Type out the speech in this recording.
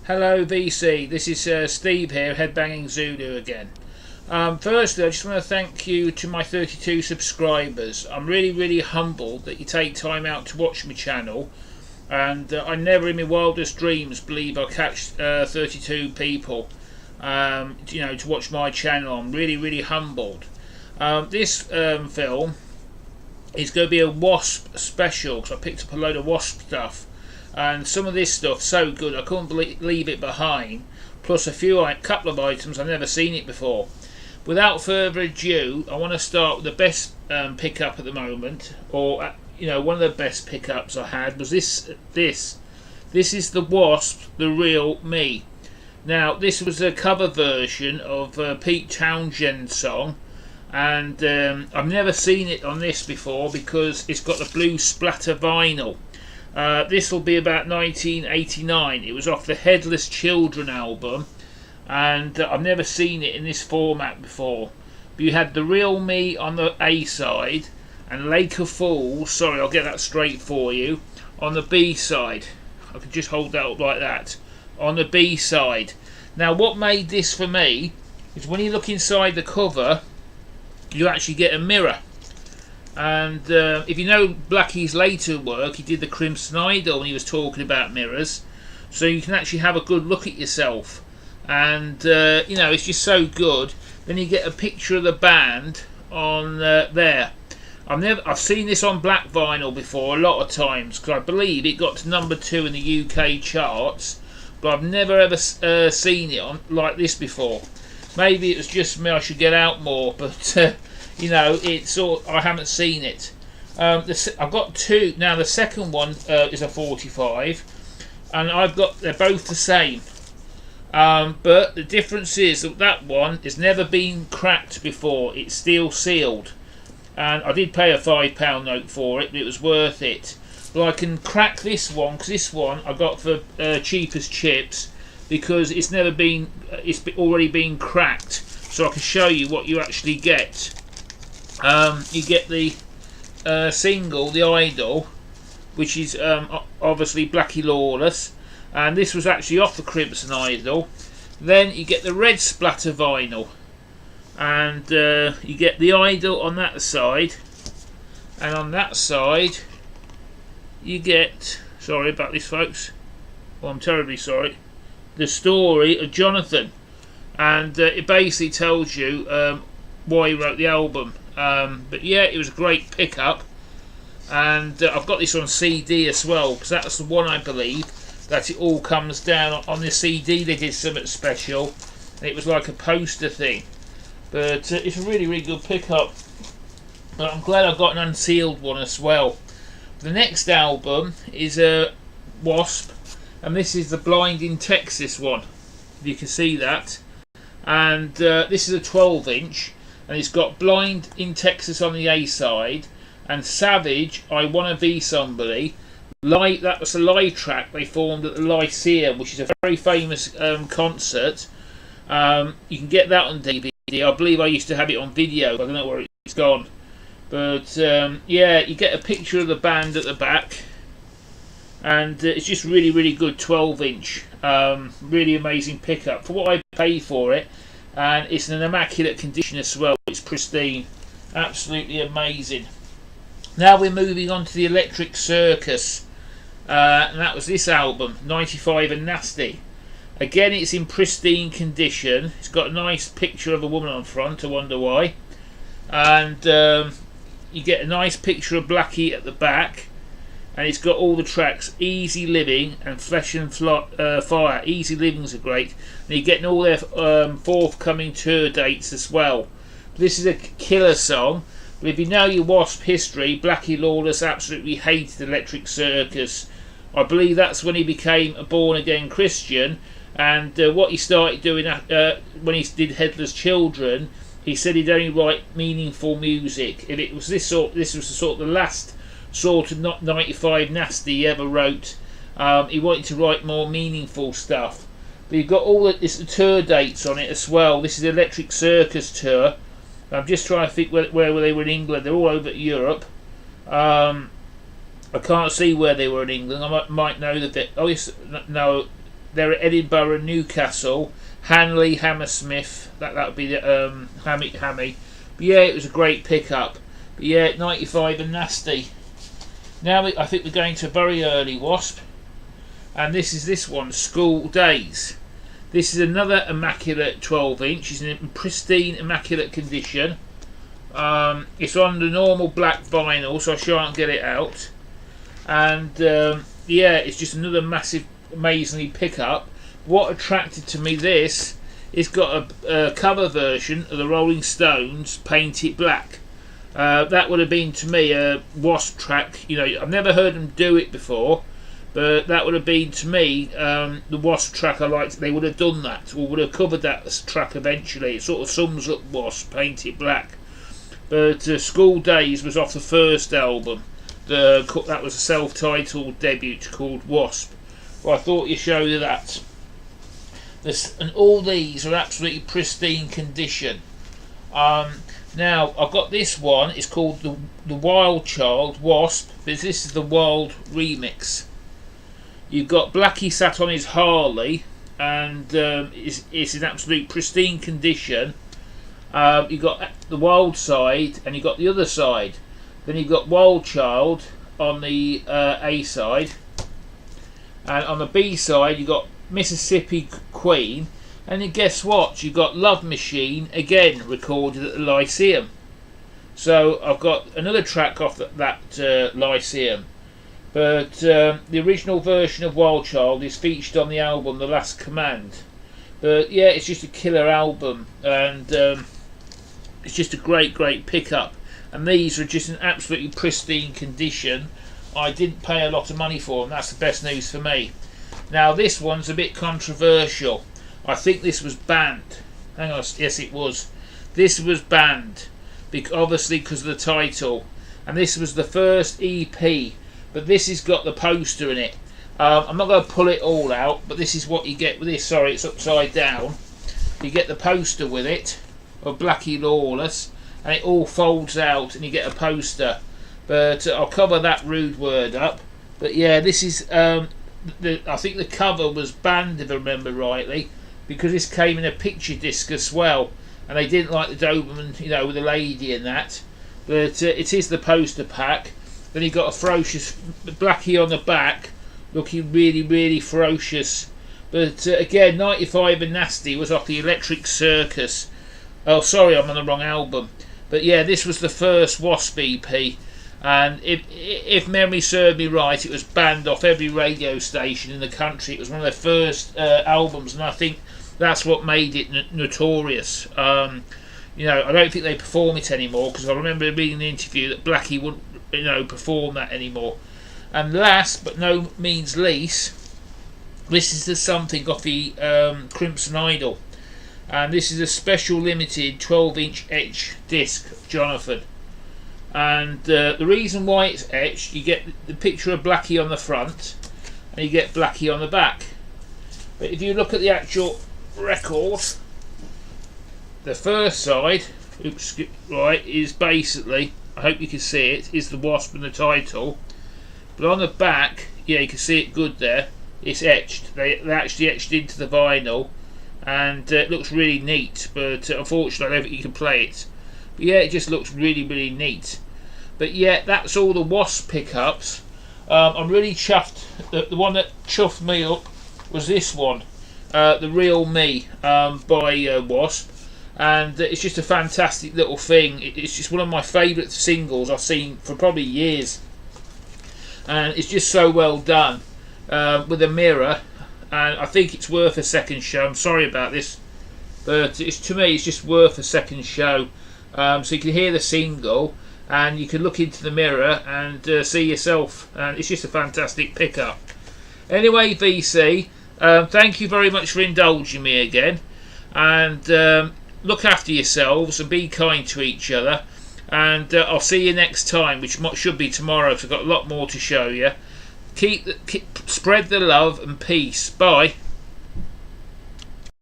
Hello VC, this is Steve here, Headbanging Zulu again. Firstly, I just want to thank you to my 32 subscribers. I'm really humbled that you take time out to watch my channel, and I never in my wildest dreams believe I'll catch 32 people to watch my channel. I'm really humbled. This film is going to be a W.A.S.P special, because I picked up a load of W.A.S.P stuff. And some of this stuff so good I couldn't leave it behind, plus a couple of items I've never seen it before. Without further ado, I want to start with the best pickup at the moment, or one of the best pickups I had was this is the W.A.S.P, the real me. Now this was a cover version of Pete Townshend's song, and I've never seen it on this before because it's got the blue splatter vinyl. This will be about 1989. It was off the Headless Children album, and I've never seen it in this format before. But you had The Real Me on the A side and Lake of Fools, sorry I'll get that straight for you, on the B side. I can just hold that up like that, on the B side. Now what made this for me is when you look inside the cover you actually get a mirror. And if you know Blackie's later work, he did the Crimson Idol when he was talking about mirrors, so you can actually have a good look at yourself, and it's just so good. Then you get a picture of the band on there. I've seen this on black vinyl before a lot of times, because I believe it got to number 2 in the UK charts, but I've never ever seen it on like this before. Maybe it was just me, I should get out more, but it's all, I haven't seen it. I've got two now. The second one is a 45, and they're both the same. But the difference is that one has never been cracked before. It's steel sealed, and I did pay a £5 note for it, but it was worth it. But I can crack this one, because this one I got for cheap as chips, because it's already been cracked. So I can show you what you actually get. You get the single, the Idol, which is obviously Blackie Lawless, and this was actually off the Crimson Idol. Then you get the red splatter vinyl, and you get the Idol on that side, and on that side you get, sorry about this folks, well, I'm terribly sorry, the story of Jonathan, and it basically tells you why he wrote the album. But yeah, it was a great pickup, and I've got this on CD as well, because that's the one I believe that it all comes down on the CD. They did something special, and it was like a poster thing. But it's a really good pickup. But I'm glad I got an unsealed one as well. The next album is a W.A.S.P, and this is the Blind in Texas one. If you can see that, and this is a 12-inch. And it's got Blind in Texas on the A side, and Savage, I Wanna Be Somebody. That was a live track they formed at the Lyceum, which is a very famous concert. You can get that on DVD. I believe I used to have it on video. I don't know where it's gone. But yeah, you get a picture of the band at the back, and it's just really good 12-inch. Really amazing pickup for what I paid for it. And it's in an immaculate condition as well. It's pristine, absolutely amazing. Now we're moving on to the Electric Circus, and that was this album, 95 and Nasty. Again, it's in pristine condition. It's got a nice picture of a woman on front, I wonder why, and you get a nice picture of Blackie at the back, and it's got all the tracks, Easy Living and Flesh and Fire. Easy Living's are great, and you're getting all their forthcoming tour dates as well. This is a killer song, but if you know your W.A.S.P history, Blackie Lawless absolutely hated Electric Circus. I believe that's when he became a born-again Christian, and what he started doing when he did Headless Children, he said he'd only write meaningful music. If it was this was the last sort of 95 Nasty he ever wrote. He wanted to write more meaningful stuff. But you've got all the tour dates on it as well. This is the Electric Circus tour. I'm just trying to think where they were in England. They're all over Europe. I can't see where they were in England. I might know the bit. Oh yes, no. they're at Edinburgh and Newcastle. Hanley, Hammersmith, that would be the Hammy. But yeah, it was a great pickup. But yeah, 95 and nasty. Now I think we're going to a very early Wasp, and this one, School Days. This is another immaculate 12-inch. It's in pristine, immaculate condition. It's on the normal black vinyl, so I shan't get it out. And yeah, it's just another massive, amazingly pickup. What attracted to me this, it's got a cover version of the Rolling Stones, Paint It Black. That would have been to me a Wasp track. You know, I've never heard them do it before, but that would have been to me the Wasp track I liked. They would have done that, or would have covered that track eventually. It sort of sums up Wasp, Paint It Black. But School Days was off the first album. That was a self-titled debut called Wasp. Well, I thought you'd show you that. And all these are absolutely pristine condition. Now I've got this one. It's called the Wild Child Wasp, but this is the Wild remix. You've got Blackie sat on his Harley, and it's in absolute pristine condition. You've got the Wild side, and you've got the other side. Then you've got Wild Child on the A side, and on the B side you've got Mississippi Queen. And then guess what? You've got Love Machine again recorded at the Lyceum. So I've got another track off that Lyceum. But the original version of Wild Child is featured on the album The Last Command. But yeah, it's just a killer album, and it's just a great pickup. And these are just in absolutely pristine condition. I didn't pay a lot of money for them. That's the best news for me. Now this one's a bit controversial. I think this was banned. Hang on, yes it was. This was banned, obviously because of the title. And this was the first EP, but this has got the poster in it. I'm not going to pull it all out, but this is what you get with this. Sorry, it's upside down. You get the poster with it, of Blackie Lawless, and it all folds out and you get a poster. But I'll cover that rude word up. But yeah, this is... I think the cover was banned, if I remember rightly, because this came in a picture disc as well, and they didn't like the Doberman, you know, with the lady and that. But it is the poster pack. Then you got a ferocious Blackie on the back, looking really ferocious. But again, 95 and Nasty was off the Electric Circus. Oh, sorry, I'm on the wrong album. But yeah, this was the first Wasp EP. And if memory served me right, it was banned off every radio station in the country. It was one of their first albums, and I think that's what made it notorious. You know, I don't think they perform it anymore, because I remember reading an interview that Blackie wouldn't, you know, perform that anymore. And last but no means least, this is the something off the Crimson Idol, and this is a special limited 12-inch etch disc, Jonathan. And the reason why it's etched, you get the picture of Blackie on the front and you get Blackie on the back. But if you look at the actual record, the first side, right, is basically, I hope you can see it, is the Wasp and the title. But on the back, yeah, you can see it good there, it's etched. They actually etched into the vinyl, and it looks really neat, but unfortunately I don't think you can play it. But yeah, it just looks really neat. But yeah, that's all the Wasp pickups. I'm really chuffed. The one that chuffed me up was this one, The Real Me, by W.A.S.P. And it's just a fantastic little thing. It's just one of my favourite singles I've seen for probably years. And it's just so well done, with a mirror. And I think it's worth a second show. I'm sorry about this, but to me it's just worth a second show. So you can hear the single and you can look into the mirror and see yourself, and it's just a fantastic pickup. Anyway, VC, thank you very much for indulging me again, and look after yourselves and be kind to each other, and I'll see you next time, which should be tomorrow, because I've got a lot more to show you. Spread the love and peace. Bye.